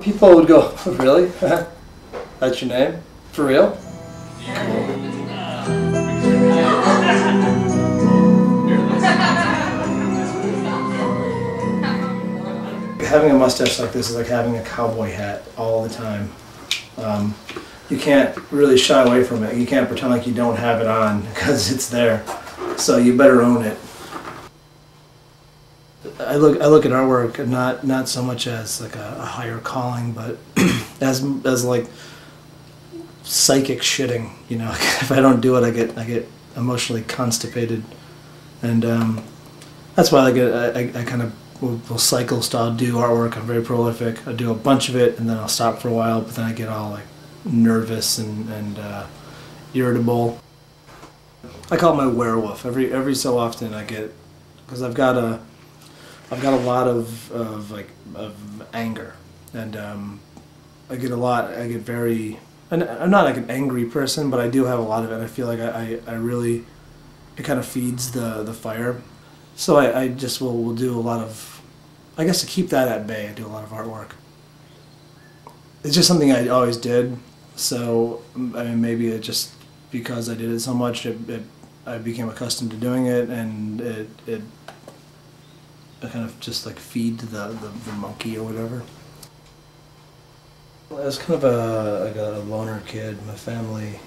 People would go, really? That's your name? For real? Having a mustache like this is like having a cowboy hat all the time. You can't really shy away from it. You can't pretend like you don't have it on because it's there. So you better own it. I look at artwork not so much as like a higher calling, but as like psychic shitting. You know, if I don't do it, I get emotionally constipated, and that's why I kind of will cycle style do artwork. I'm very prolific. I do a bunch of it, and then I'll stop for a while, but then I get all like nervous and irritable. I call it my werewolf. Every so often I get, because I've got a lot of anger, and I get very, and I'm not like an angry person, but I do have a lot of it. I feel like I really, it kind of feeds the fire. So I just will do a lot of, I guess to keep that at bay, I do a lot of artwork. It's just something I always did, so I mean, maybe it just, because I did it so much, I became accustomed to doing it, and I kind of just like feed the monkey or whatever. I was kind of a loner kid. My family,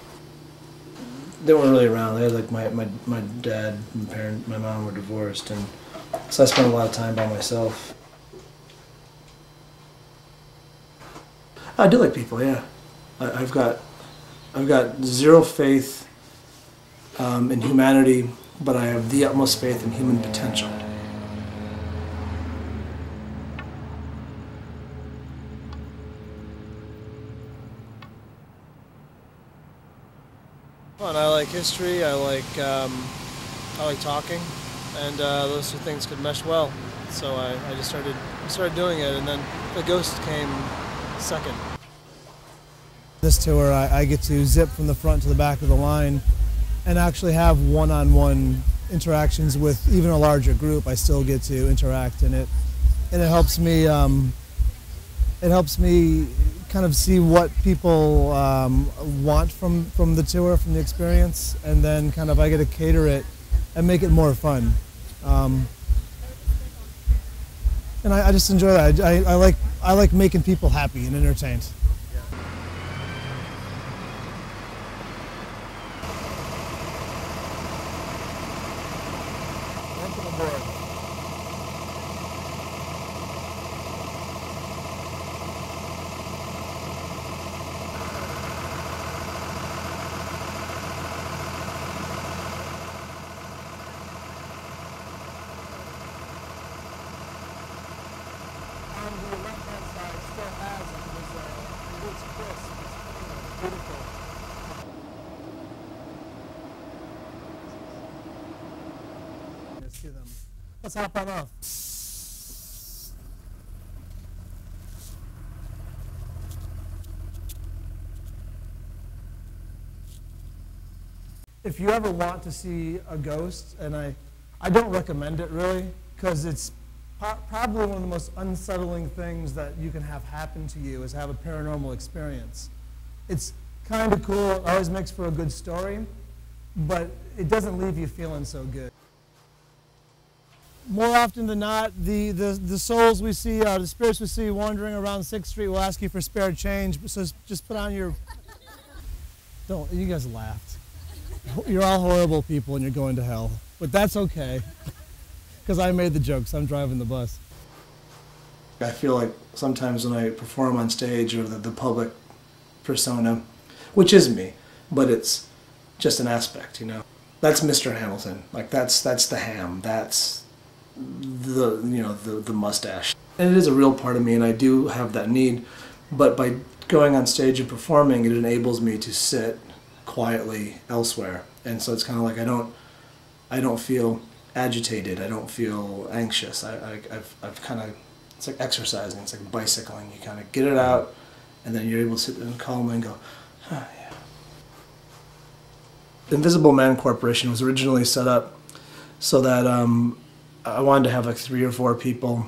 they weren't really around. They had like my dad and my mom were divorced, and so I spent a lot of time by myself. I do like people, yeah. I've got zero faith in humanity, but I have the utmost faith in human potential. Fun. I like history. I like talking, and those two things could mesh well. So I just started doing it, and then the ghost came second. This tour, I get to zip from the front to the back of the line, and actually have one-on-one interactions with even a larger group. I still get to interact, and it helps me. It helps me kind of see what people want from the tour, from the experience, and then kind of I get to cater it and make it more fun. And I just enjoy that. I like making people happy and entertained. Welcome aboard. On the left-hand side still has it was crisp. It's beautiful. Let's see them. Let's hop on off. If you ever want to see a ghost, and I don't recommend it really, because it's probably one of the most unsettling things that you can have happen to you is have a paranormal experience. It's kind of cool, it always makes for a good story, but it doesn't leave you feeling so good. More often than not, the souls we see, the spirits we see wandering around 6th Street will ask you for spare change, so just put on your... Don't, you guys laughed. You're all horrible people and you're going to hell, but that's okay. Because I made the jokes, I'm driving the bus. I feel like sometimes when I perform on stage, or the public persona, which is me, but it's just an aspect, you know. That's Mr. Hamilton. Like that's the ham. That's the mustache. And it is a real part of me, and I do have that need. But by going on stage and performing, it enables me to sit quietly elsewhere. And so it's kind of like I don't feel agitated. I don't feel anxious. I've kind of, it's like exercising. It's like bicycling. You kind of get it out, and then you're able to sit and calmly and go, oh, yeah. Invisible Man Corporation was originally set up so that I wanted to have like 3 or 4 people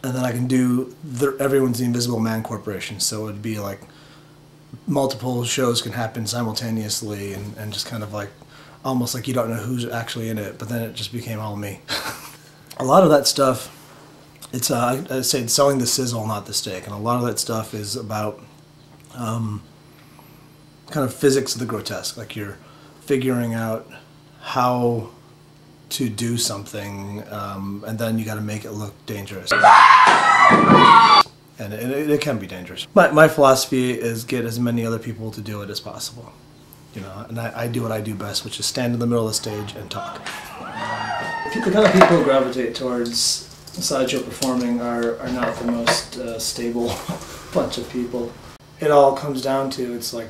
and then I can do everyone's the Invisible Man Corporation. So it'd be like multiple shows can happen simultaneously, and just kind of like almost like you don't know who's actually in it. But then it just became all me. A lot of that stuff, it's I say it's selling the sizzle, not the steak, and a lot of that stuff is about kind of physics of the grotesque. Like you're figuring out how to do something, and then you got to make it look dangerous. And it can be dangerous. My philosophy is get as many other people to do it as possible. You know, and I do what I do best, which is stand in the middle of the stage and talk. The kind of people who gravitate towards sideshow performing are not the most stable bunch of people. It all comes down to, it's like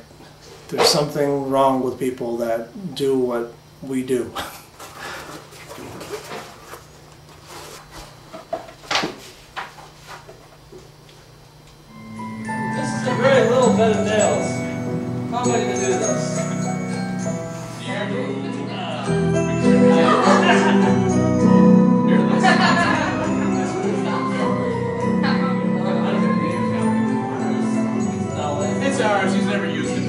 there's something wrong with people that do what we do. This is a very little bed of nails. How am I going to do this? It's ours, he's never used it.